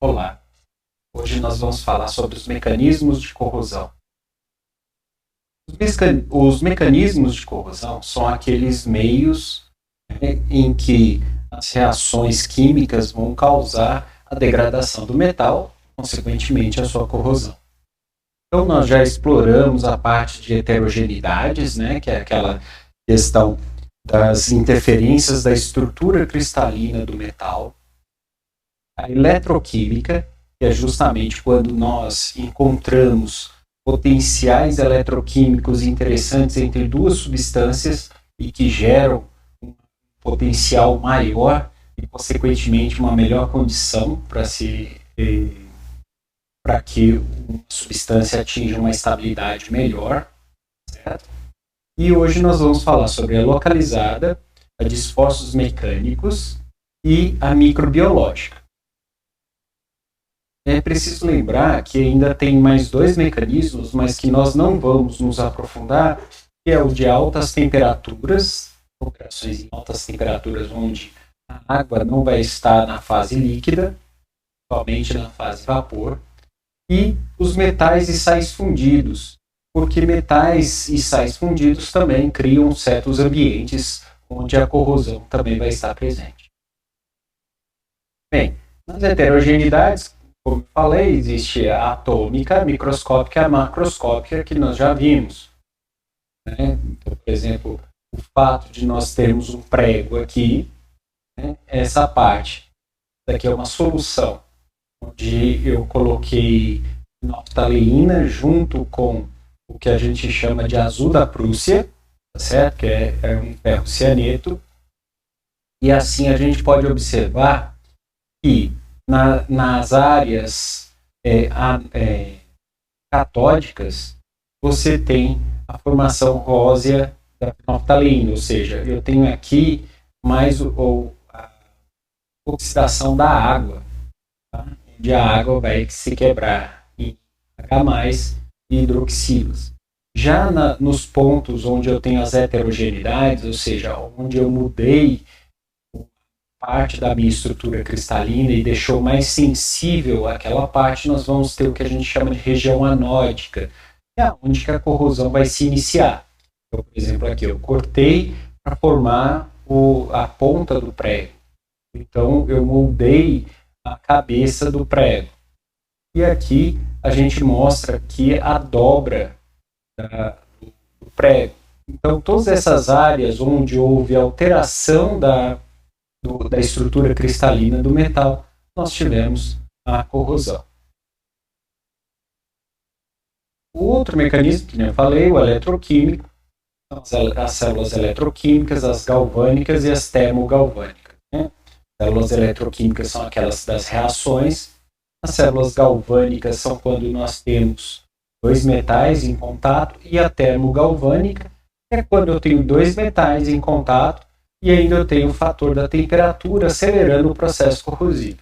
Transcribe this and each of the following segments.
Olá, hoje nós vamos falar sobre os mecanismos de corrosão. Os mecanismos de corrosão são aqueles meios, em que as reações químicas vão causar a degradação do metal, consequentemente a sua corrosão. Então nós já exploramos a parte de heterogeneidades, que é aquela questão das interferências da estrutura cristalina do metal. A eletroquímica, que é justamente quando nós encontramos potenciais eletroquímicos interessantes entre duas substâncias e que geram um potencial maior e, consequentemente, uma melhor condição para que uma substância atinja uma estabilidade melhor, certo? E hoje nós vamos falar sobre a localizada, a de esforços mecânicos e a microbiológica. É preciso lembrar que ainda tem mais dois mecanismos, mas que nós não vamos nos aprofundar, que é o de altas temperaturas, operações em altas temperaturas onde a água não vai estar na fase líquida, somente na fase vapor, e os metais e sais fundidos, porque metais e sais fundidos também criam certos ambientes onde a corrosão também vai estar presente. Bem, nas heterogeneidades, como eu falei, existe a atômica, a microscópica e a macroscópica, que nós já vimos. Então, por exemplo, o fato de nós termos um prego aqui, essa parte, daqui é uma solução, onde eu coloquei naftaleína junto com o que a gente chama de azul da Prússia, tá certo? Que é um ferro cianeto. E assim a gente pode observar que nas áreas catódicas, você tem a formação rósea da naftaleína, ou seja, eu tenho aqui mais a oxidação da água, tá? Onde a água vai se quebrar em H+, e hidroxilas. Já nos pontos onde eu tenho as heterogeneidades, ou seja, onde eu mudei parte da minha estrutura cristalina e deixou mais sensível aquela parte, nós vamos ter o que a gente chama de região anódica, que é onde que a corrosão vai se iniciar. Então, por exemplo, aqui eu cortei para formar a ponta do prego. Então, eu moldei a cabeça do prego. E aqui a gente mostra aqui a dobra do prego. Então, todas essas áreas onde houve alteração da estrutura cristalina do metal, nós tivemos a corrosão. O outro mecanismo, que eu falei, o eletroquímico, as células eletroquímicas, as galvânicas e as termogalvânicas. Células eletroquímicas são aquelas das reações. As células galvânicas são quando nós temos dois metais em contato, e a termogalvânica é quando eu tenho dois metais em contato e ainda eu tenho o fator da temperatura acelerando o processo corrosivo.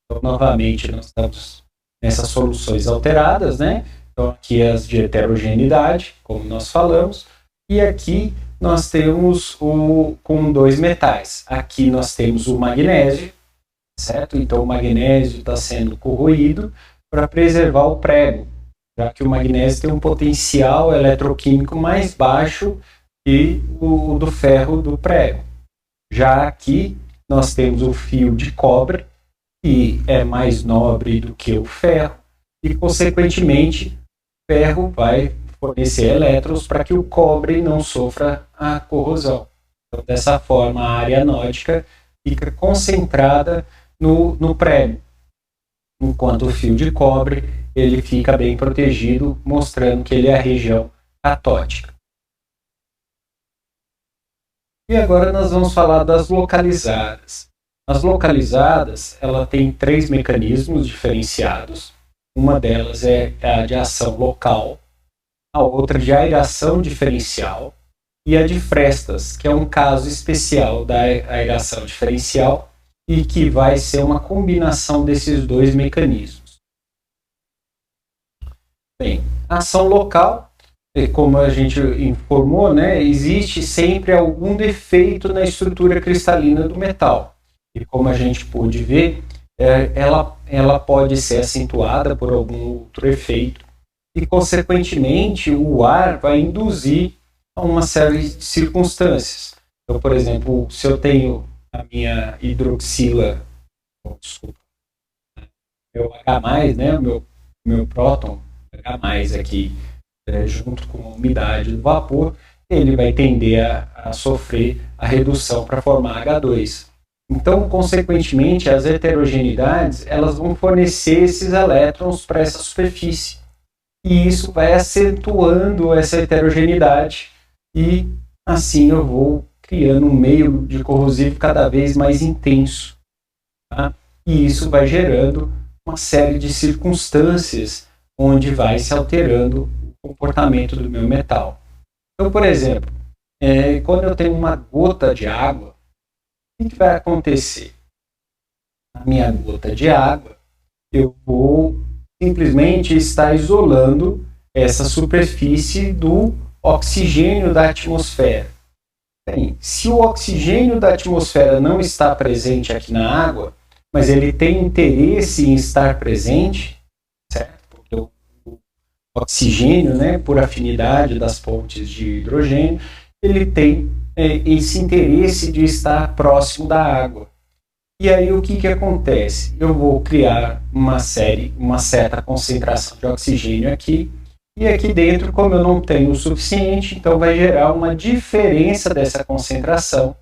Então, novamente, nós estamos nessas soluções alteradas, Então, aqui as de heterogeneidade, como nós falamos, e aqui nós temos com dois metais. Aqui nós temos o magnésio, certo? Então o magnésio está sendo corroído para preservar o prego, já que o magnésio tem um potencial eletroquímico mais baixo que o do ferro do prego. Já aqui nós temos o fio de cobre, que é mais nobre do que o ferro, e consequentemente o ferro vai fornecer elétrons para que o cobre não sofra a corrosão. Então, dessa forma, a área anódica fica concentrada no prego, enquanto o fio de cobre ele fica bem protegido, mostrando que ele é a região catódica. E agora nós vamos falar das localizadas. As localizadas, ela tem três mecanismos diferenciados. Uma delas é a de ação local, a outra de aeração diferencial e a de frestas, que é um caso especial da aeração diferencial e que vai ser uma combinação desses dois mecanismos. Bem, a ação local, como a gente informou, existe sempre algum defeito na estrutura cristalina do metal. E como a gente pôde ver, ela ela pode ser acentuada por algum outro efeito e, consequentemente, o ar vai induzir a uma série de circunstâncias. Então, por exemplo, se eu tenho a minha hidroxila, desculpa, meu H+, né, o meu próton, H+, aqui, junto com a umidade do vapor, ele vai tender a sofrer a redução para formar H2. Então, consequentemente, as heterogeneidades elas vão fornecer esses elétrons para essa superfície. E isso vai acentuando essa heterogeneidade e assim eu vou criando um meio de corrosivo cada vez mais intenso. Tá? E isso vai gerando uma série de circunstâncias onde vai se alterando o comportamento do meu metal. Então, por exemplo, quando eu tenho uma gota de água, o que vai acontecer? Na minha gota de água, eu vou simplesmente estar isolando essa superfície do oxigênio da atmosfera. Bem, se o oxigênio da atmosfera não está presente aqui na água, mas ele tem interesse em estar presente, certo? Porque o oxigênio, né, por afinidade das pontes de hidrogênio, ele tem esse interesse de estar próximo da água. E aí o que acontece? Eu vou criar uma certa concentração de oxigênio aqui, e aqui dentro, como eu não tenho o suficiente, então vai gerar uma diferença dessa concentração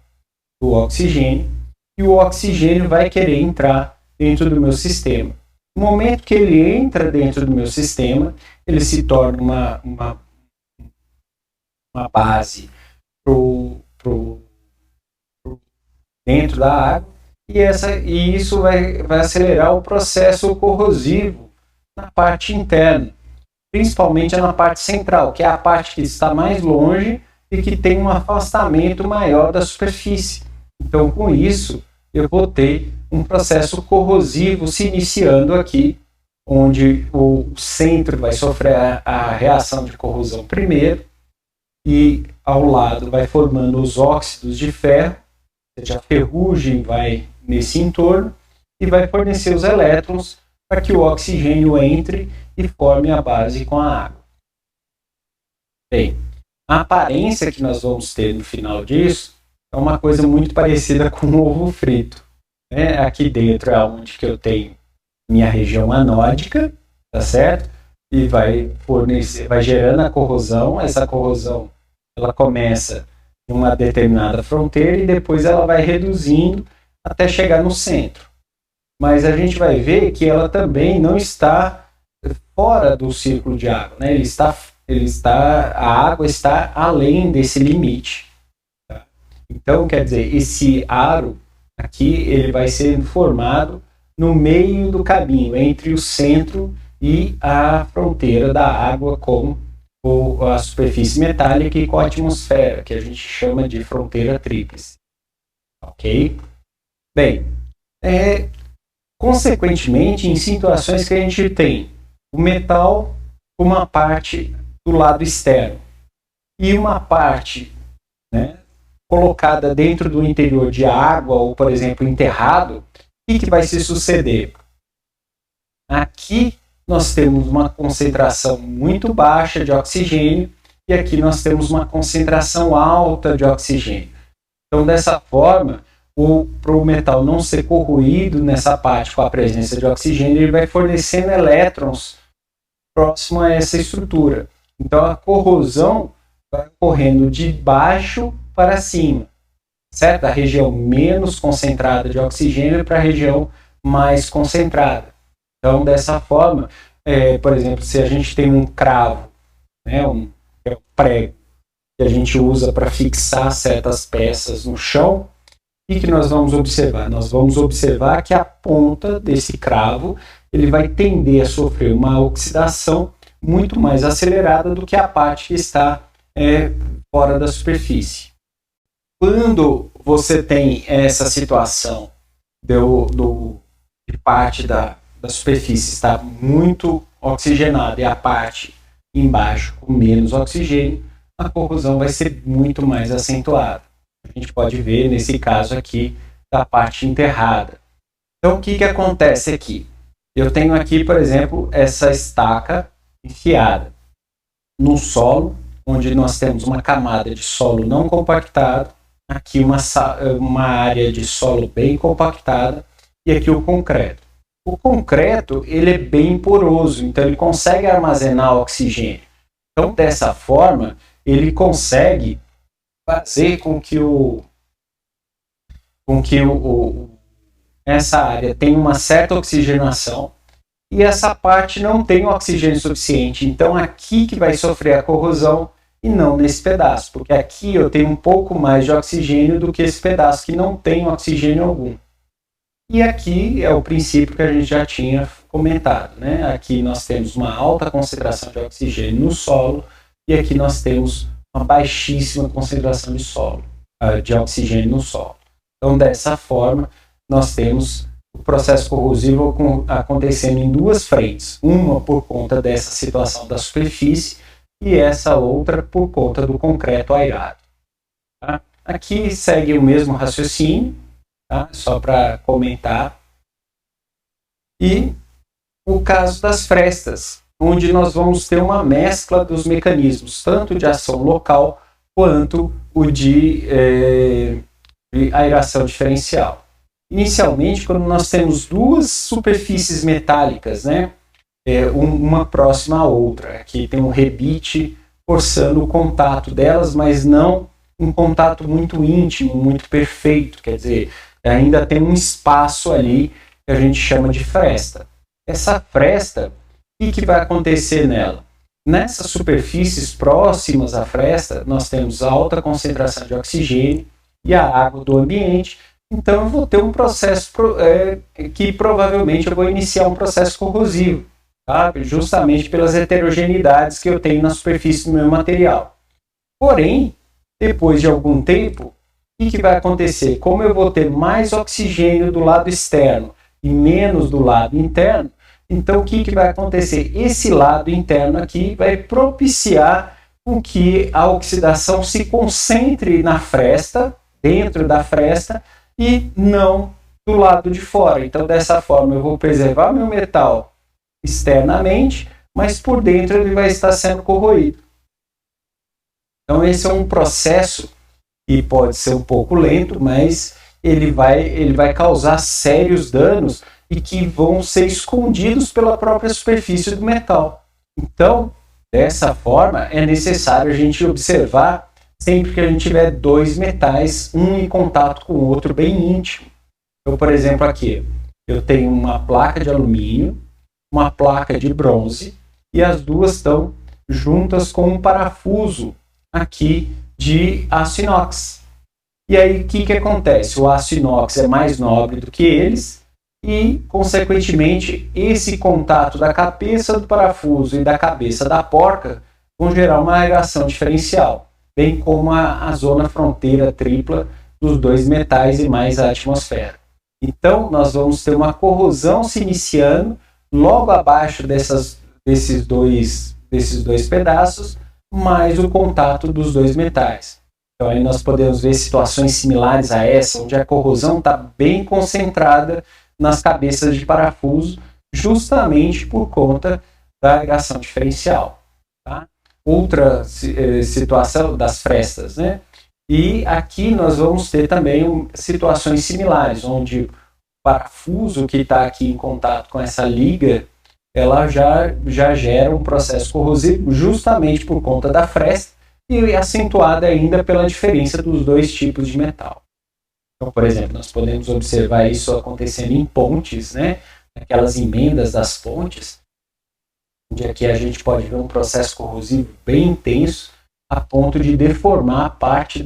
do oxigênio, e o oxigênio vai querer entrar dentro do meu sistema. No momento que ele entra dentro do meu sistema, ele se torna uma base dentro da água, e isso vai acelerar o processo corrosivo na parte interna, principalmente na parte central, que é a parte que está mais longe e que tem um afastamento maior da superfície. Então, com isso, eu vou ter um processo corrosivo se iniciando aqui, onde o centro vai sofrer a reação de corrosão primeiro, e ao lado vai formando os óxidos de ferro, ou seja, a ferrugem vai nesse entorno e vai fornecer os elétrons para que o oxigênio entre e forme a base com a água. Bem, a aparência que nós vamos ter no final disso é uma coisa muito parecida com o ovo frito. Aqui dentro é onde que eu tenho minha região anódica, tá certo? E vai gerando a corrosão. Essa corrosão ela começa em uma determinada fronteira e depois ela vai reduzindo até chegar no centro. Mas a gente vai ver que ela também não está fora do círculo de água, né? A água está além desse limite. Tá? Então, quer dizer, esse aro aqui ele vai ser formado no meio do caminho, entre o centro e a fronteira da água com a superfície metálica e com a atmosfera, que a gente chama de fronteira tríplice. Ok? Bem, consequentemente, em situações que a gente tem o metal, uma parte do lado externo e uma parte, né, colocada dentro do interior de água ou, por exemplo, enterrado, o que vai se suceder? Aqui nós temos uma concentração muito baixa de oxigênio e aqui nós temos uma concentração alta de oxigênio. Então, dessa forma, para o metal não ser corroído nessa parte com a presença de oxigênio, ele vai fornecendo elétrons próximo a essa estrutura. Então, a corrosão vai correndo de baixo para cima, certo? Da região menos concentrada de oxigênio para a região mais concentrada. Então, dessa forma, por exemplo, se a gente tem um cravo, né, um prego, que a gente usa para fixar certas peças no chão, o que nós vamos observar? Nós vamos observar que a ponta desse cravo ele vai tender a sofrer uma oxidação muito mais acelerada do que a parte que está fora da superfície. Quando você tem essa situação de parte da superfície está muito oxigenada e a parte embaixo com menos oxigênio, a corrosão vai ser muito mais acentuada. A gente pode ver nesse caso aqui da parte enterrada. Então, o que acontece aqui? Eu tenho aqui, por exemplo, essa estaca enfiada no solo, onde nós temos uma camada de solo não compactado, aqui uma área de solo bem compactada e aqui o concreto. O concreto ele é bem poroso, então ele consegue armazenar oxigênio. Então, dessa forma, ele consegue fazer com que essa área tenha uma certa oxigenação e essa parte não tem oxigênio suficiente. Então, aqui que vai sofrer a corrosão e não nesse pedaço, porque aqui eu tenho um pouco mais de oxigênio do que esse pedaço que não tem oxigênio algum. E aqui é o princípio que a gente já tinha comentado, né? Aqui nós temos uma alta concentração de oxigênio no solo e aqui nós temos uma baixíssima concentração de oxigênio no solo. Então, dessa forma, nós temos o processo corrosivo acontecendo em duas frentes, uma por conta dessa situação da superfície e essa outra por conta do concreto airado. Tá? Aqui segue o mesmo raciocínio, tá? Só para comentar. E o caso das frestas, onde nós vamos ter uma mescla dos mecanismos, tanto de ação local quanto o de aeração diferencial. Inicialmente, quando nós temos duas superfícies metálicas, né, uma próxima à outra, aqui tem um rebite forçando o contato delas, mas não um contato muito íntimo, muito perfeito, quer dizer, ainda tem um espaço ali que a gente chama de fresta. Essa fresta, o que vai acontecer nela? Nessas superfícies próximas à fresta, nós temos alta concentração de oxigênio e a água do ambiente, então eu vou ter um processo que provavelmente eu vou iniciar um processo corrosivo, tá? Justamente pelas heterogeneidades que eu tenho na superfície do meu material. Porém, depois de algum tempo, o que vai acontecer? Como eu vou ter mais oxigênio do lado externo e menos do lado interno, então o que vai acontecer? Esse lado interno aqui vai propiciar com que a oxidação se concentre na fresta, dentro da fresta, e não do lado de fora. Então, dessa forma, eu vou preservar meu metal externamente, mas por dentro ele vai estar sendo corroído. Então, esse é um processo que pode ser um pouco lento, mas ele vai causar sérios danos e que vão ser escondidos pela própria superfície do metal. Então, dessa forma, é necessário a gente observar sempre que a gente tiver dois metais, um em contato com o outro bem íntimo. Então, por exemplo, aqui, eu tenho uma placa de alumínio, uma placa de bronze, e as duas estão juntas com um parafuso aqui de aço inox. E aí, o que acontece? O aço inox é mais nobre do que eles, e, consequentemente, esse contato da cabeça do parafuso e da cabeça da porca vão gerar uma reação diferencial, bem como a zona fronteira tripla dos dois metais e mais a atmosfera. Então, nós vamos ter uma corrosão se iniciando logo abaixo desses dois pedaços, mais o contato dos dois metais. Então, aí nós podemos ver situações similares a essa, onde a corrosão está bem concentrada nas cabeças de parafuso, justamente por conta da reação diferencial. Tá? Outra situação das frestas, né? E aqui nós vamos ter também situações similares, onde o parafuso que está aqui em contato com essa liga, ela já gera um processo corrosivo justamente por conta da fresta e acentuada ainda pela diferença dos dois tipos de metal. Então, por exemplo, nós podemos observar isso acontecendo em pontes, né? Aquelas emendas das pontes, onde aqui a gente pode ver um processo corrosivo bem intenso, a ponto de deformar parte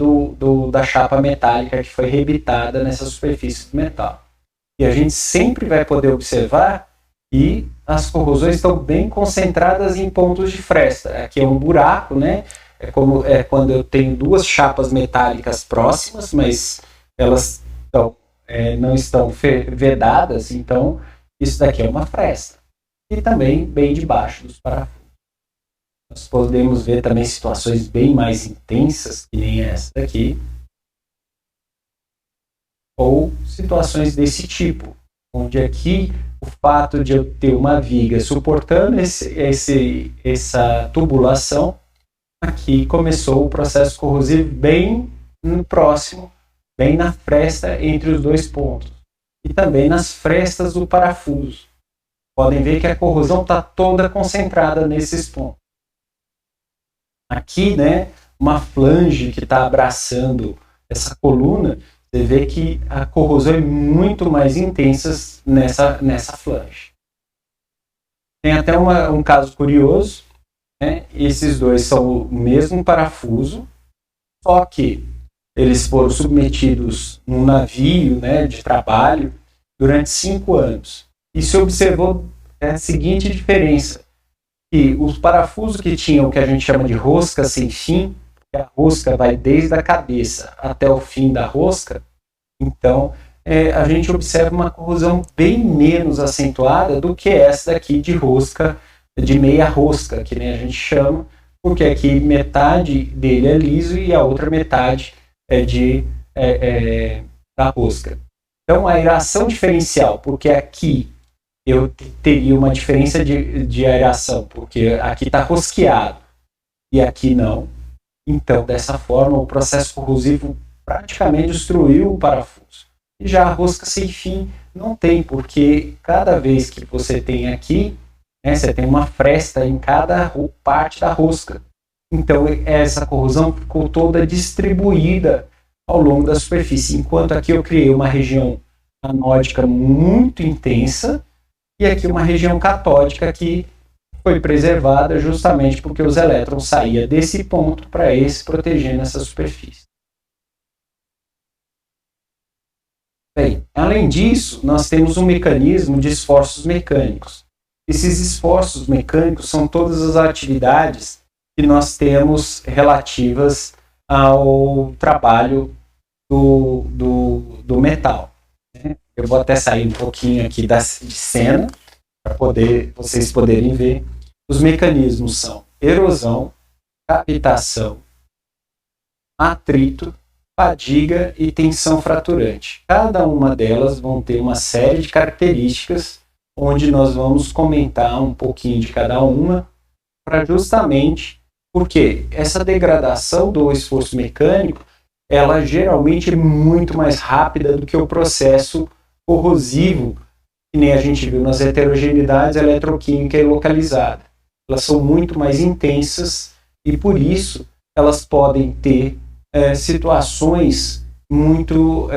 da chapa metálica que foi rebitada nessa superfície do metal. E a gente sempre vai poder observar que as corrosões estão bem concentradas em pontos de fresta. Aqui é um buraco, né? É quando eu tenho duas chapas metálicas próximas, mas elas não estão vedadas, então isso daqui é uma fresta. E também bem debaixo dos parafusos. Nós podemos ver também situações bem mais intensas, que nem essa daqui, ou situações desse tipo, onde aqui o fato de eu ter uma viga suportando essa tubulação, aqui começou o processo corrosivo bem no próximo, bem na fresta entre os dois pontos. E também nas frestas do parafuso. Podem ver que a corrosão está toda concentrada nesses pontos. Aqui, né, uma flange que está abraçando essa coluna, você vê que a corrosão é muito mais intensa nessa flange. Tem até um caso curioso, né? Esses dois são o mesmo parafuso, só que eles foram submetidos num navio, né, de trabalho durante 5 anos. E se observou a seguinte diferença, que os parafusos que tinham o que a gente chama de rosca sem fim, que a rosca vai desde a cabeça até o fim da rosca, então a gente observa uma corrosão bem menos acentuada do que essa daqui de rosca, de meia rosca, que nem a gente chama, porque aqui metade dele é liso e a outra metade da rosca. Então, a aeração diferencial, porque aqui eu teria uma diferença de aeração, porque aqui está rosqueado e aqui não. Então, dessa forma, o processo corrosivo praticamente destruiu o parafuso. E já a rosca sem fim não tem, porque cada vez que você tem aqui, né, você tem uma fresta em cada parte da rosca. Então, essa corrosão ficou toda distribuída ao longo da superfície, enquanto aqui eu criei uma região anódica muito intensa e aqui uma região catódica que foi preservada justamente porque os elétrons saíam desse ponto para esse, protegendo essa superfície. Bem, além disso, nós temos um mecanismo de esforços mecânicos. Esses esforços mecânicos são todas as atividades que nós temos relativas ao trabalho do metal. Eu vou até sair um pouquinho aqui de cena para vocês poderem ver. Os mecanismos são erosão, captação, atrito, fadiga e tensão fraturante. Cada uma delas vão ter uma série de características onde nós vamos comentar um pouquinho de cada uma, para justamente porque essa degradação do esforço mecânico, ela geralmente é muito mais rápida do que o processo corrosivo, que nem a gente viu nas heterogeneidades eletroquímica e localizada. Elas são muito mais intensas e, por isso, elas podem ter situações muito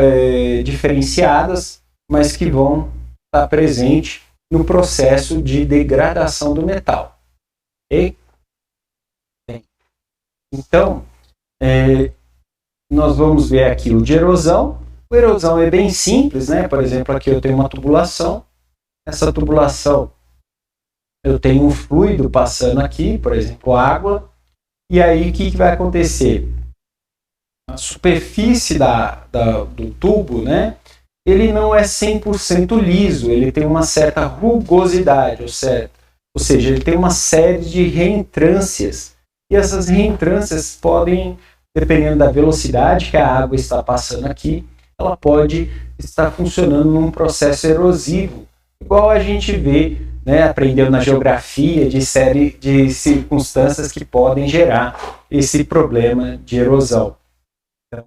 diferenciadas, mas que vão estar presentes no processo de degradação do metal. Okay? Então, nós vamos ver aqui o de erosão. O erosão é bem simples, né? Por exemplo, aqui eu tenho uma tubulação. Essa tubulação, eu tenho um fluido passando aqui, por exemplo, água. E aí, o que vai acontecer? A superfície do tubo, né? Ele não é 100% liso, ele tem uma certa rugosidade, ou seja, ele tem uma série de reentrâncias. E essas reentrâncias podem, dependendo da velocidade que a água está passando aqui, ela pode estar funcionando num processo erosivo, igual a gente vê, né, aprendeu na geografia, de série de circunstâncias que podem gerar esse problema de erosão. Então,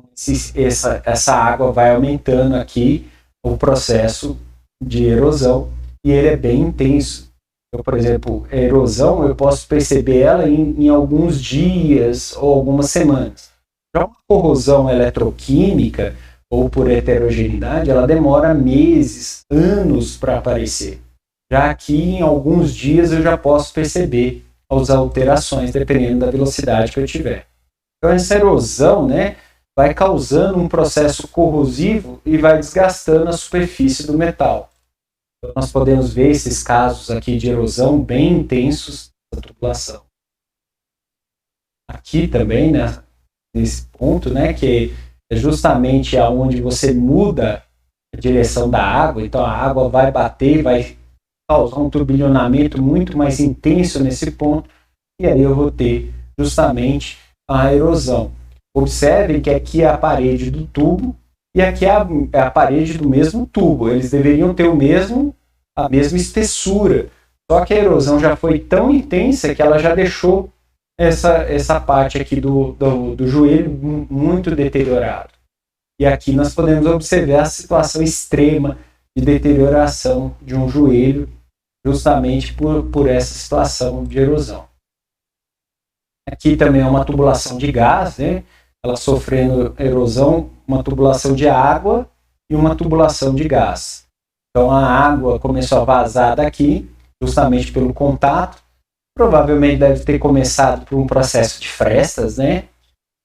essa água vai aumentando aqui o processo de erosão e ele é bem intenso. Então, por exemplo, a erosão eu posso perceber ela em alguns dias ou algumas semanas. Já uma corrosão eletroquímica ou por heterogeneidade, ela demora meses, anos para aparecer. Já aqui, em alguns dias, eu já posso perceber as alterações, dependendo da velocidade que eu tiver. Então, essa erosão, né, vai causando um processo corrosivo e vai desgastando a superfície do metal. Então, nós podemos ver esses casos aqui de erosão bem intensos da tubulação. Aqui também, né, nesse ponto, né, que é justamente aonde você muda a direção da água, então a água vai bater, vai causar um turbilhonamento muito mais intenso nesse ponto, e aí eu vou ter justamente a erosão. Observem que aqui é a parede do tubo e aqui é a parede do mesmo tubo. Eles deveriam ter a mesma espessura. Só que a erosão já foi tão intensa que ela já deixou essa parte aqui do joelho muito deteriorado. E aqui nós podemos observar a situação extrema de deterioração de um joelho, justamente por essa situação de erosão. Aqui também é uma tubulação de gás, né? Ela sofrendo erosão, uma tubulação de água e uma tubulação de gás. Então a água começou a vazar daqui, justamente pelo contato. Provavelmente deve ter começado por um processo de frestas, né?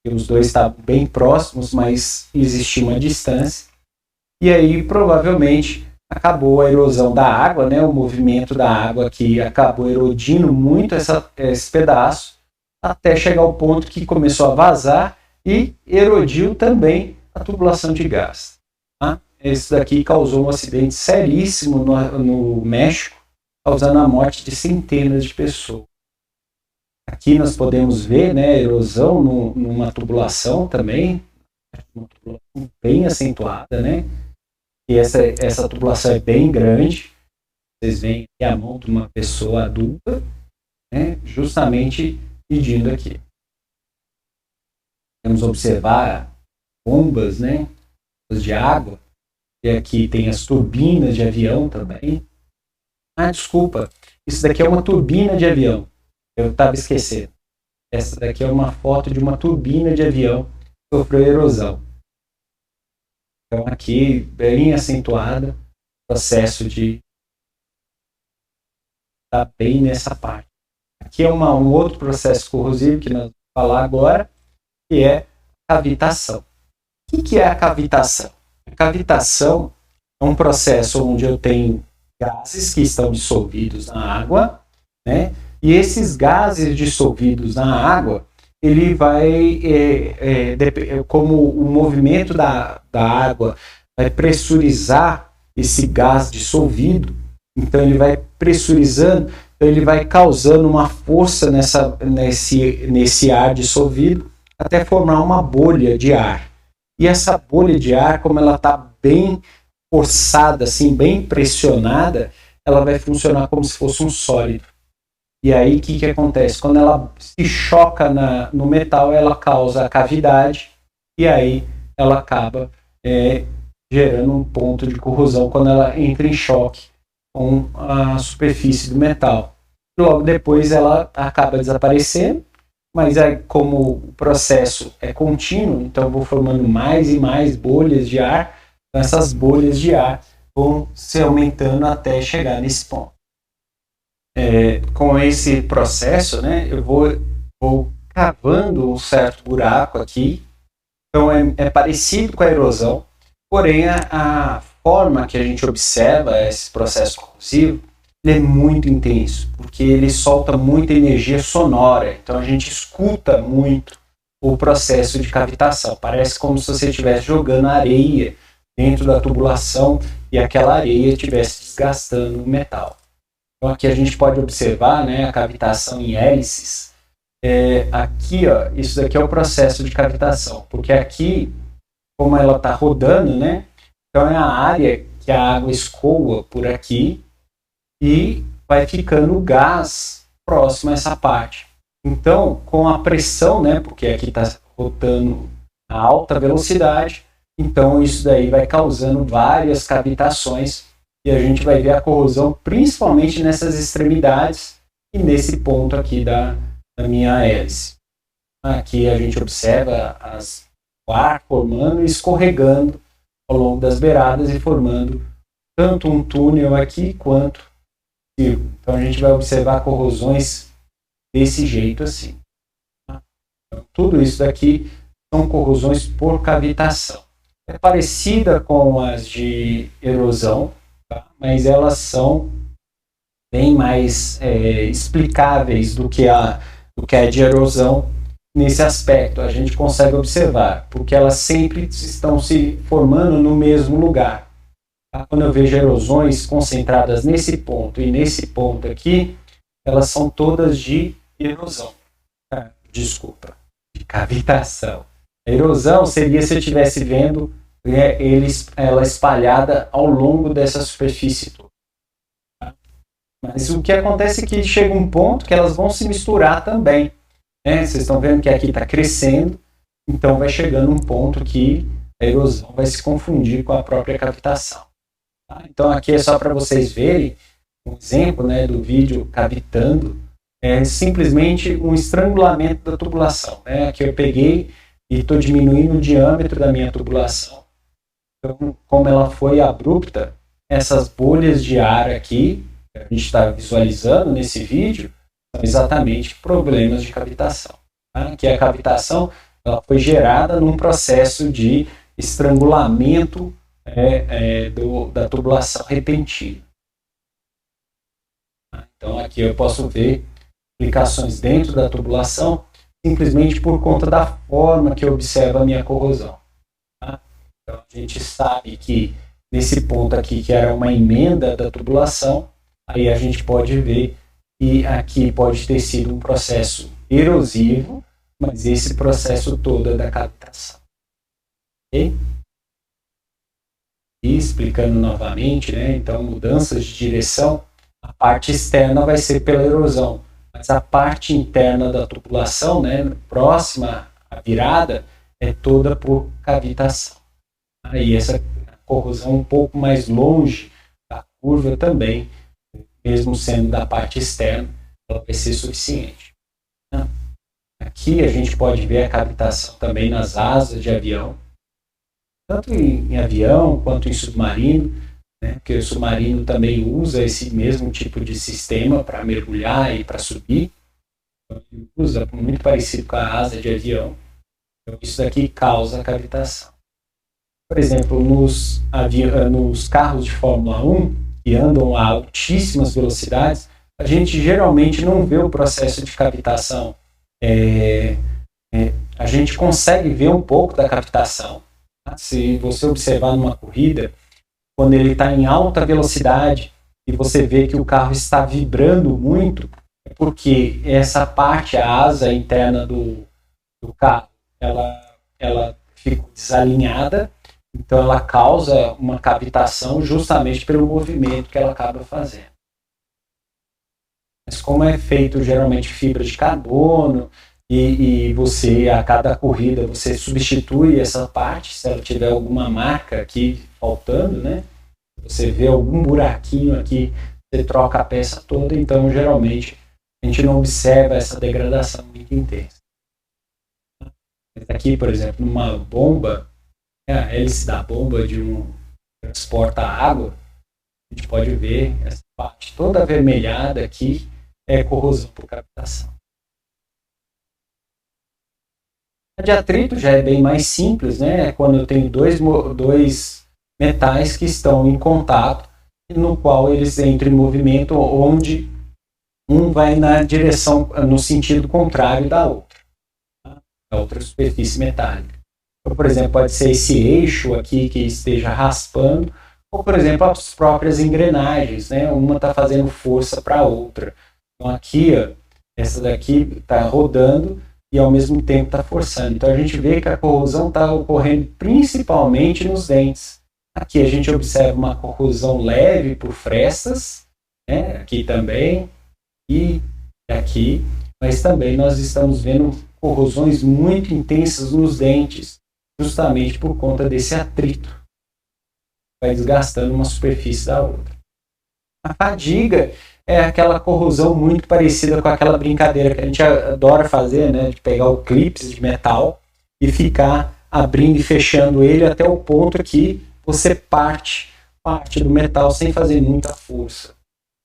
E os dois estavam bem próximos, mas existia uma distância. E aí provavelmente acabou a erosão da água, né? O movimento da água aqui acabou erodindo muito esse pedaço, até chegar ao ponto que começou a vazar e erodiu também a tubulação de gás. Tá? Esse daqui causou um acidente seríssimo no México, causando a morte de centenas de pessoas. Aqui nós podemos ver, né, erosão numa tubulação também, uma tubulação bem acentuada, né? E essa tubulação é bem grande. Vocês veem aqui a mão de uma pessoa adulta, né, justamente medindo aqui. Vamos observar bombas, né, de água. E aqui tem as turbinas de avião também. Ah, desculpa, isso daqui é uma turbina de avião. Eu estava esquecendo. Essa daqui é uma foto de uma turbina de avião que sofreu erosão. Então aqui, bem acentuada, processo de estar bem nessa parte. Aqui é um outro processo corrosivo que nós vamos falar agora, que é cavitação. O que é a cavitação? A cavitação é um processo onde eu tenho gases que estão dissolvidos na água, né? E esses gases dissolvidos na água, ele vai, como o movimento da água vai pressurizar esse gás dissolvido, então ele vai pressurizando, então ele vai causando uma força nesse ar dissolvido, até formar uma bolha de ar. E essa bolha de ar, como ela está bem forçada, assim, bem pressionada, ela vai funcionar como se fosse um sólido. E aí o que acontece? Quando ela se choca no metal, ela causa a cavidade e aí ela acaba gerando um ponto de corrosão quando ela entra em choque com a superfície do metal. Logo depois ela acaba desaparecendo, mas aí, como o processo é contínuo, então eu vou formando mais e mais bolhas de ar, então essas bolhas de ar vão se aumentando até chegar nesse ponto. Com esse processo, né, eu vou cavando um certo buraco aqui, então é parecido com a erosão, porém a forma que a gente observa esse processo corrosivo, ele é muito intenso, porque ele solta muita energia sonora, então a gente escuta muito o processo de cavitação, parece como se você estivesse jogando areia dentro da tubulação e aquela areia estivesse desgastando o metal. Então aqui a gente pode observar, né, a cavitação em hélices. Aqui, ó, isso daqui é o processo de cavitação, porque aqui, como ela está rodando, né, então é a área que a água escoa por aqui e vai ficando gás próximo a essa parte. Então, com a pressão, né, porque aqui está rodando a alta velocidade, então isso daí vai causando várias cavitações e a gente vai ver a corrosão principalmente nessas extremidades e nesse ponto aqui da minha hélice. Aqui a gente observa o ar formando e escorregando ao longo das beiradas e formando tanto um túnel aqui quanto círculo. Então a gente vai observar corrosões desse jeito assim. Então, tudo isso daqui são corrosões por cavitação. É parecida com as de erosão, tá? Mas elas são bem mais explicáveis do que a de erosão nesse aspecto. A gente consegue observar, porque elas sempre estão se formando no mesmo lugar. Tá? Quando eu vejo erosões concentradas nesse ponto e nesse ponto aqui, elas são todas de erosão. Desculpa, de cavitação. A erosão seria se eu estivesse vendo ela espalhada ao longo dessa superfície toda. Mas o que acontece é que chega um ponto que elas vão se misturar também. Né? Vocês estão vendo que aqui está crescendo, então vai chegando um ponto que a erosão vai se confundir com a própria cavitação. Tá? Então aqui é só para vocês verem um exemplo, né, do vídeo cavitando, é simplesmente um estrangulamento da tubulação. Né? Aqui eu peguei e estou diminuindo o diâmetro da minha tubulação. Então, como ela foi abrupta, essas bolhas de ar aqui, que a gente está visualizando nesse vídeo, são exatamente problemas de cavitação. Tá? Que a cavitação ela foi gerada num processo de estrangulamento da tubulação repentina. Então aqui eu posso ver implicações dentro da tubulação simplesmente por conta da forma que eu observo a minha corrosão. Tá? Então a gente sabe que nesse ponto aqui, que era uma emenda da tubulação, aí a gente pode ver que aqui pode ter sido um processo erosivo, mas esse processo todo é da cavitação. Ok? E explicando novamente, né, então mudanças de direção, a parte externa vai ser pela erosão, mas a parte interna da tubulação, né, próxima à virada, é toda por cavitação. Aí essa corrosão um pouco mais longe da curva também, mesmo sendo da parte externa, ela vai ser suficiente. Aqui a gente pode ver a cavitação também nas asas de avião, tanto em avião quanto em submarino, né, porque o submarino também usa esse mesmo tipo de sistema para mergulhar e para subir. Então, ele usa muito parecido com a asa de avião. Então, isso daqui causa cavitação. Por exemplo, nos carros de Fórmula 1, que andam a altíssimas velocidades, a gente geralmente não vê o processo de cavitação. A gente consegue ver um pouco da cavitação. Tá? Se você observar numa corrida, quando ele está em alta velocidade e você vê que o carro está vibrando muito, é porque essa parte, a asa interna do carro, ela fica desalinhada, então ela causa uma cavitação justamente pelo movimento que ela acaba fazendo. Mas como é feito geralmente fibra de carbono, e você, a cada corrida, você substitui essa parte, se ela tiver alguma marca aqui faltando, né? Você vê algum buraquinho aqui, você troca a peça toda, então geralmente a gente não observa essa degradação muito intensa. Aqui, por exemplo, numa bomba, a hélice da bomba de um transporta-água, a gente pode ver essa parte toda avermelhada aqui, é corrosão por cavitação. A de atrito já é bem mais simples, né? É quando eu tenho dois metais que estão em contato, no qual eles entram em movimento, onde um vai na direção, no sentido contrário da outra, tá? Da outra superfície metálica. Então, por exemplo, pode ser esse eixo aqui que esteja raspando, ou, por exemplo, as próprias engrenagens, né? Uma está fazendo força para a outra. Então, aqui, ó, essa daqui está rodando e ao mesmo tempo está forçando. Então a gente vê que a corrosão está ocorrendo principalmente nos dentes. Aqui a gente observa uma corrosão leve por frestas, né? Aqui também e aqui, mas também nós estamos vendo corrosões muito intensas nos dentes, justamente por conta desse atrito. Vai desgastando uma superfície da outra. A fadiga é aquela corrosão muito parecida com aquela brincadeira que a gente adora fazer, né, de pegar o clipe de metal e ficar abrindo e fechando ele até o ponto que você parte do metal sem fazer muita força.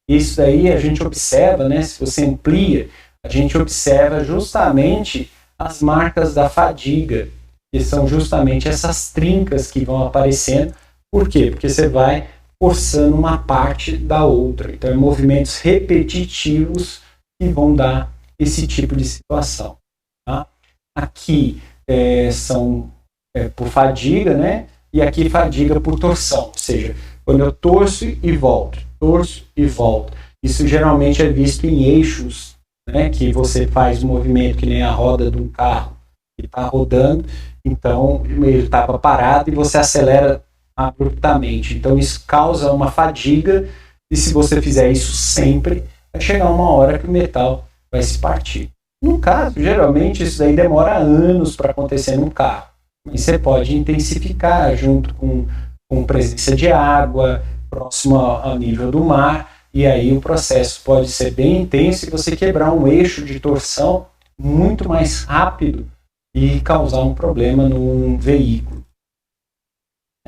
Isso daí a gente observa, né, se você amplia, a gente observa justamente as marcas da fadiga, que são justamente essas trincas que vão aparecendo. Por quê? Porque você vai forçando uma parte da outra. Então, movimentos repetitivos que vão dar esse tipo de situação. Tá? Aqui são por fadiga, né? E aqui fadiga por torção. Ou seja, quando eu torço e volto. Isso geralmente é visto em eixos, né? Que você faz um movimento que nem a roda de um carro. Ele está rodando, então ele estava parado e você acelera abruptamente. Então isso causa uma fadiga e se você fizer isso sempre, vai chegar uma hora que o metal vai se partir. No caso, geralmente isso daí demora anos para acontecer num carro, mas você pode intensificar junto com presença de água, próximo ao nível do mar, e aí o processo pode ser bem intenso e você quebrar um eixo de torção muito mais rápido e causar um problema num veículo.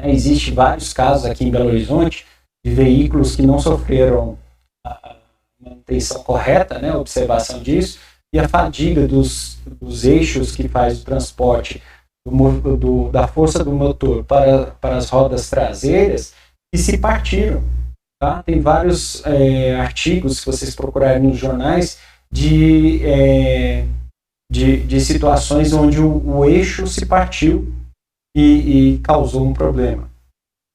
Existem vários casos aqui em Belo Horizonte de veículos que não sofreram a manutenção correta, né, a observação disso, e a fadiga dos eixos que faz o transporte da força do motor para as rodas traseiras e se partiram. Tá? Tem vários artigos, se vocês procurarem nos jornais, de situações onde o eixo se partiu e causou um problema.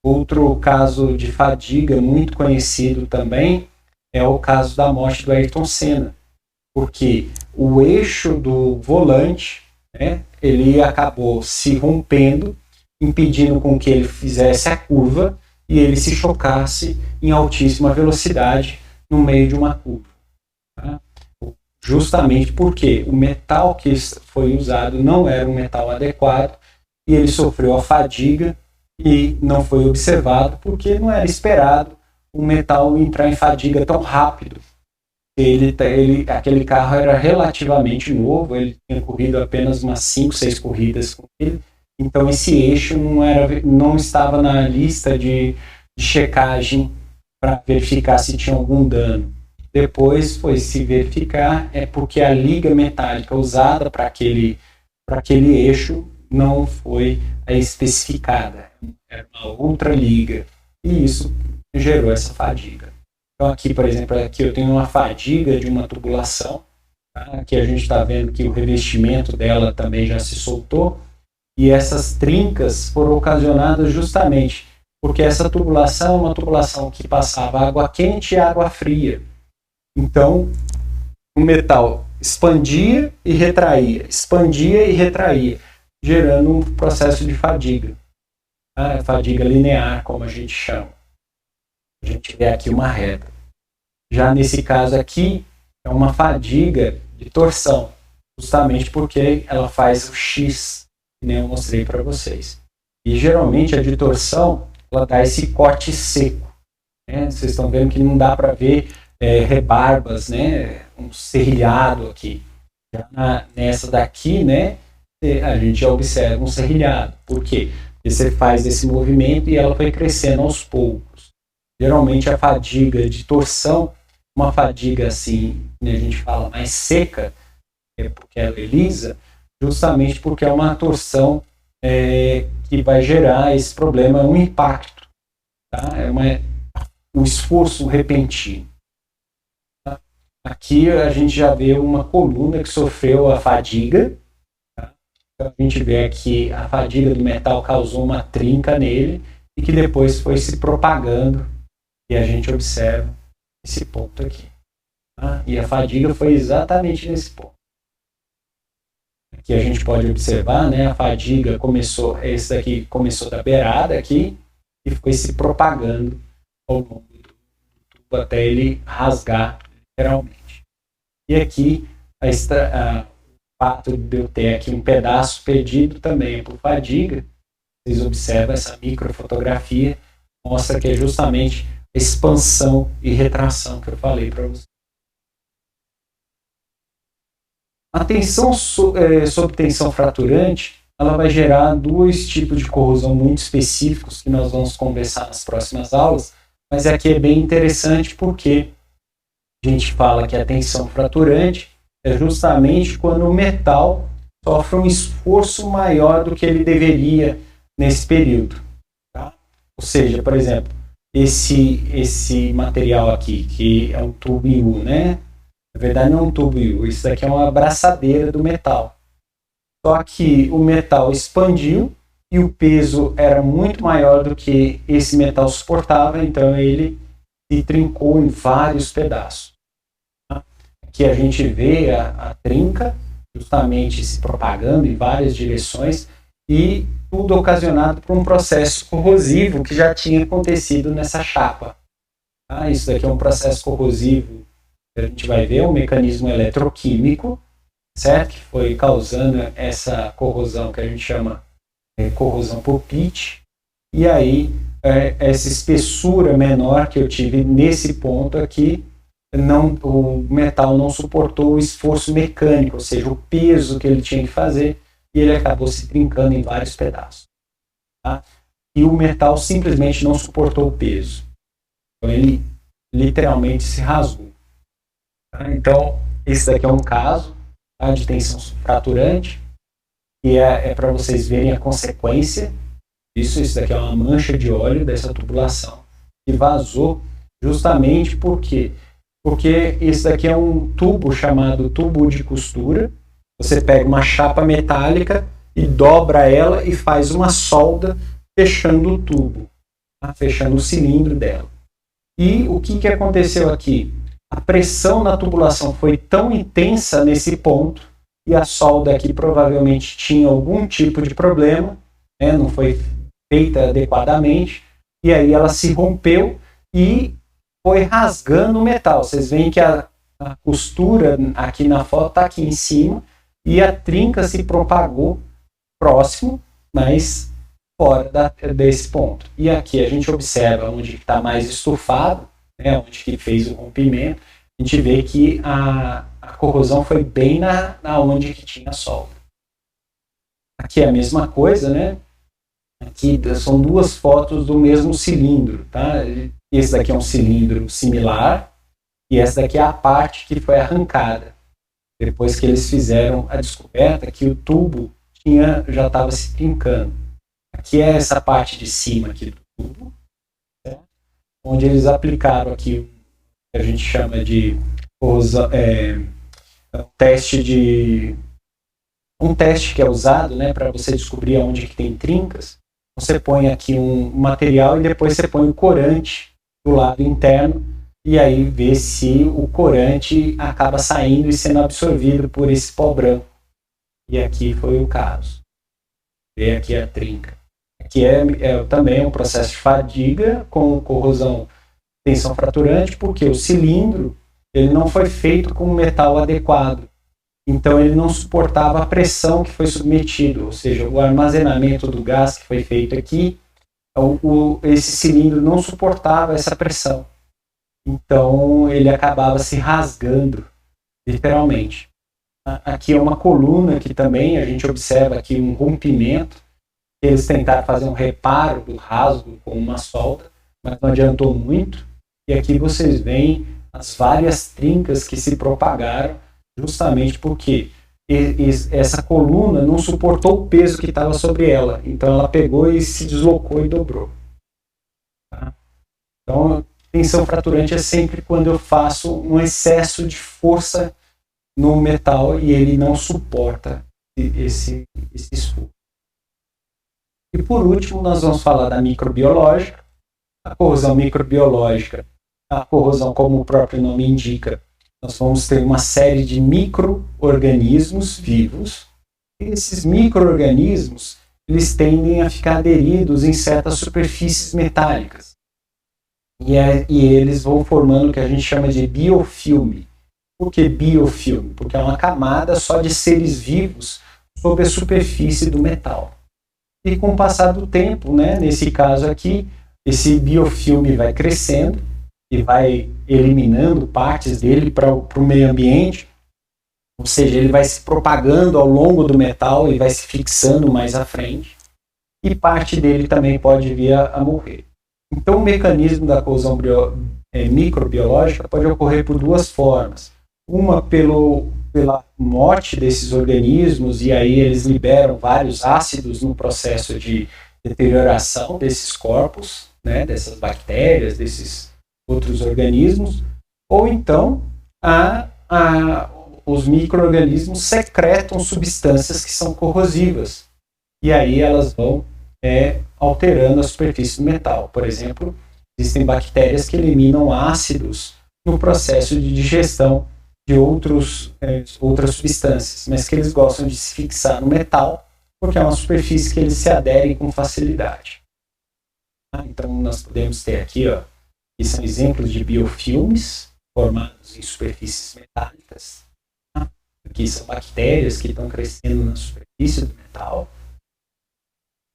Outro caso de fadiga muito conhecido também é o caso da morte do Ayrton Senna, porque o eixo do volante, né, ele acabou se rompendo, impedindo com que ele fizesse a curva e ele se chocasse em altíssima velocidade no meio de uma curva. Tá? Justamente porque o metal que foi usado não era um metal adequado e ele sofreu a fadiga e não foi observado porque não era esperado o metal entrar em fadiga tão rápido. Aquele carro era relativamente novo, ele tinha corrido apenas umas 5, 6 corridas com ele, então esse eixo não estava na lista de checagem para verificar se tinha algum dano. Depois foi se verificar, porque a liga metálica usada para aquele eixo não foi especificada, era uma outra liga, e isso gerou essa fadiga. Então aqui, por exemplo, aqui eu tenho uma fadiga de uma tubulação, tá? Aqui a gente está vendo que o revestimento dela também já se soltou, e essas trincas foram ocasionadas justamente porque essa tubulação é uma tubulação que passava água quente e água fria. Então, o metal expandia e retraía, gerando um processo de fadiga. A fadiga linear, como a gente chama. A gente vê aqui uma reta. Já nesse caso aqui, é uma fadiga de torção, justamente porque ela faz o X, que nem eu mostrei para vocês. E geralmente a de torção, ela dá esse corte seco. Né? Vocês estão vendo que não dá para ver rebarbas, né? Um serrilhado aqui. Já nessa daqui, né? A gente já observa um serrilhado. Por quê? Porque você faz esse movimento e ela vai crescendo aos poucos. Geralmente a fadiga de torção, uma fadiga assim, né, a gente fala mais seca, porque ela é lisa, justamente porque é uma torção que vai gerar esse problema, um impacto, tá? Um esforço repentino. Tá? Aqui a gente já vê uma coluna que sofreu a fadiga. Tá? Então a gente vê aqui a fadiga do metal causou uma trinca nele e que depois foi se propagando e a gente observa esse ponto aqui. Tá? E a fadiga foi exatamente nesse ponto. Aqui a gente pode observar, né, a fadiga começou, esse daqui começou da beirada aqui e foi se propagando ao longo do tubo até ele rasgar literalmente. E aqui o fato de eu ter aqui um pedaço perdido também por fadiga, vocês observam essa microfotografia, mostra que é justamente a expansão e retração que eu falei para vocês. A tensão sob tensão fraturante, ela vai gerar dois tipos de corrosão muito específicos que nós vamos conversar nas próximas aulas, mas aqui é bem interessante porque a gente fala que a tensão fraturante é justamente quando o metal sofre um esforço maior do que ele deveria nesse período. Tá? Ou seja, por exemplo, esse material aqui, que é um tubo em U, né? Na verdade não é um tubo em U, isso daqui é uma abraçadeira do metal. Só que o metal expandiu e o peso era muito maior do que esse metal suportava, então ele se trincou em vários pedaços. Tá? Aqui a gente vê a trinca justamente se propagando em várias direções e tudo ocasionado por um processo corrosivo que já tinha acontecido nessa chapa. Isso daqui é um processo corrosivo, a gente vai ver um mecanismo eletroquímico, certo? Que foi causando essa corrosão que a gente chama corrosão por pitch. E aí, essa espessura menor que eu tive nesse ponto aqui, o metal não suportou o esforço mecânico, ou seja, o peso que ele tinha que fazer, e ele acabou se trincando em vários pedaços. Tá? E o metal simplesmente não suportou o peso. Então ele literalmente se rasgou. Tá? Então, esse daqui é um caso, tá, de tensão fraturante, que é para vocês verem a consequência. Isso daqui é uma mancha de óleo dessa tubulação que vazou justamente porque esse daqui é um tubo chamado tubo de costura. Você pega uma chapa metálica e dobra ela e faz uma solda fechando o tubo, tá? Fechando o cilindro dela. E o que aconteceu aqui? A pressão na tubulação foi tão intensa nesse ponto, e a solda aqui provavelmente tinha algum tipo de problema, né? Não foi feita adequadamente, e aí ela se rompeu e foi rasgando o metal. Vocês veem que a costura aqui na foto está aqui em cima, e a trinca se propagou próximo, mas fora desse ponto. E aqui a gente observa onde está mais estufado, né, onde que fez o rompimento, a gente vê que a corrosão foi bem na onde que tinha solda. Aqui é a mesma coisa, né? Aqui são duas fotos do mesmo cilindro, tá? Esse daqui é um cilindro similar, e essa daqui é a parte que foi arrancada. Depois que eles fizeram a descoberta que o tubo já estava se trincando. Aqui é essa parte de cima aqui do tubo, certo? Onde eles aplicaram aqui o que a gente chama de um teste que é usado, né, para você descobrir onde que tem trincas. Você põe aqui um material e depois você põe o corante do lado interno, e aí vê se o corante acaba saindo e sendo absorvido por esse pó branco. E aqui foi o caso. Vê aqui a trinca. Aqui também um processo de fadiga com corrosão, tensão fraturante, porque o cilindro ele não foi feito com metal adequado. Então ele não suportava a pressão que foi submetido, ou seja, o armazenamento do gás que foi feito aqui, esse cilindro não suportava essa pressão. Então ele acabava se rasgando, literalmente. Aqui é uma coluna que também a gente observa aqui um rompimento. Eles tentaram fazer um reparo do rasgo com uma solda, mas não adiantou muito. E aqui vocês veem as várias trincas que se propagaram, justamente porque essa coluna não suportou o peso que estava sobre ela. Então ela pegou e se deslocou e dobrou. Tá? Então, tensão fraturante é sempre quando eu faço um excesso de força no metal e ele não suporta esse esforço. E por último, nós vamos falar da microbiológica. A corrosão microbiológica, a corrosão, como o próprio nome indica, nós vamos ter uma série de micro-organismos vivos. Esses micro-organismos, eles tendem a ficar aderidos em certas superfícies metálicas. E eles vão formando o que a gente chama de biofilme. Por que biofilme? Porque é uma camada só de seres vivos sobre a superfície do metal. E com o passar do tempo, né, nesse caso aqui, esse biofilme vai crescendo e vai eliminando partes dele para o meio ambiente, ou seja, ele vai se propagando ao longo do metal e vai se fixando mais à frente, e parte dele também pode vir a morrer. Então o mecanismo da corrosão microbiológica pode ocorrer por duas formas. Uma pela morte desses organismos, e aí eles liberam vários ácidos no processo de deterioração desses corpos, né, dessas bactérias, desses outros organismos, ou então os micro-organismos secretam substâncias que são corrosivas, e aí elas vão alterando a superfície do metal. Por exemplo, existem bactérias que eliminam ácidos no processo de digestão de outras substâncias, mas que eles gostam de se fixar no metal, porque é uma superfície que eles se aderem com facilidade. Então nós podemos ter aqui que são exemplos de biofilmes formados em superfícies metálicas. Tá? Aqui são bactérias que estão crescendo na superfície do metal.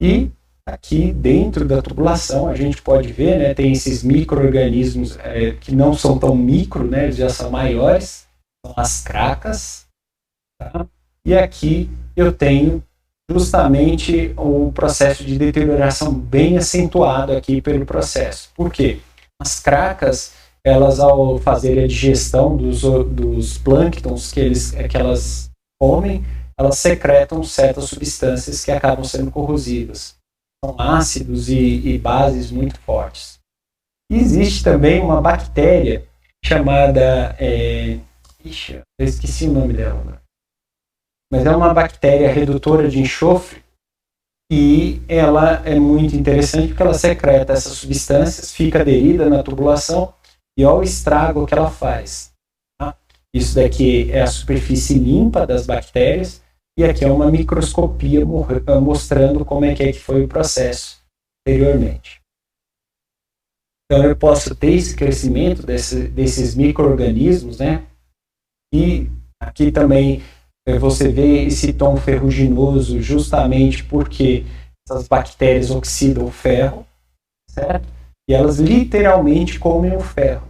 E aqui dentro da tubulação a gente pode ver, né, tem esses micro-organismos que não são tão micro, né, eles já são maiores, são as cracas. Tá? E aqui eu tenho justamente o processo de deterioração bem acentuado aqui pelo processo. Por quê? As cracas, elas ao fazerem a digestão dos plânctons que elas comem, elas secretam certas substâncias que acabam sendo corrosivas. São ácidos e bases muito fortes. E existe também uma bactéria chamada... eu esqueci o nome dela. Mas é uma bactéria redutora de enxofre e ela é muito interessante porque ela secreta essas substâncias, fica aderida na tubulação e olha o estrago que ela faz. Tá? Isso daqui é a superfície limpa das bactérias e aqui é uma microscopia mostrando como é que foi o processo anteriormente. Então eu posso ter esse crescimento desses micro-organismos, né? E aqui também você vê esse tom ferruginoso justamente porque essas bactérias oxidam o ferro, certo? E elas literalmente comem o ferro.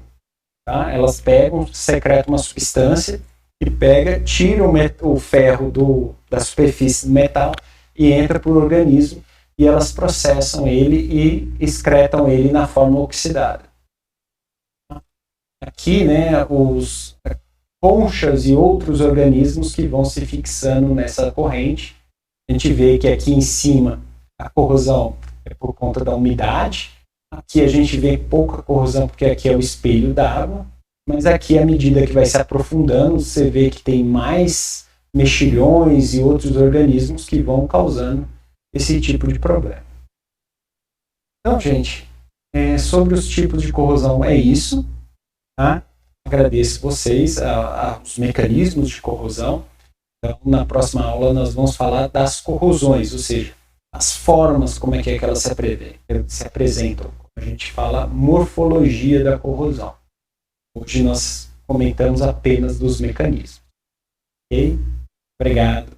Tá? Elas pegam, secretam uma substância e tira o ferro da superfície do metal e entra para o organismo e elas processam ele e excretam ele na forma oxidada. Aqui, né, os conchas e outros organismos que vão se fixando nessa corrente. A gente vê que aqui em cima a corrosão é por conta da umidade. Aqui a gente vê pouca corrosão porque aqui é o espelho d'água. Mas aqui, à medida que vai se aprofundando, você vê que tem mais mexilhões e outros organismos que vão causando esse tipo de problema. Então, gente, sobre os tipos de corrosão é isso. Tá? Agradeço vocês aos mecanismos de corrosão. Então, na próxima aula nós vamos falar das corrosões, ou seja, as formas, como é que elas se apresentam. A gente fala morfologia da corrosão. Hoje nós comentamos apenas dos mecanismos. Ok? Obrigado.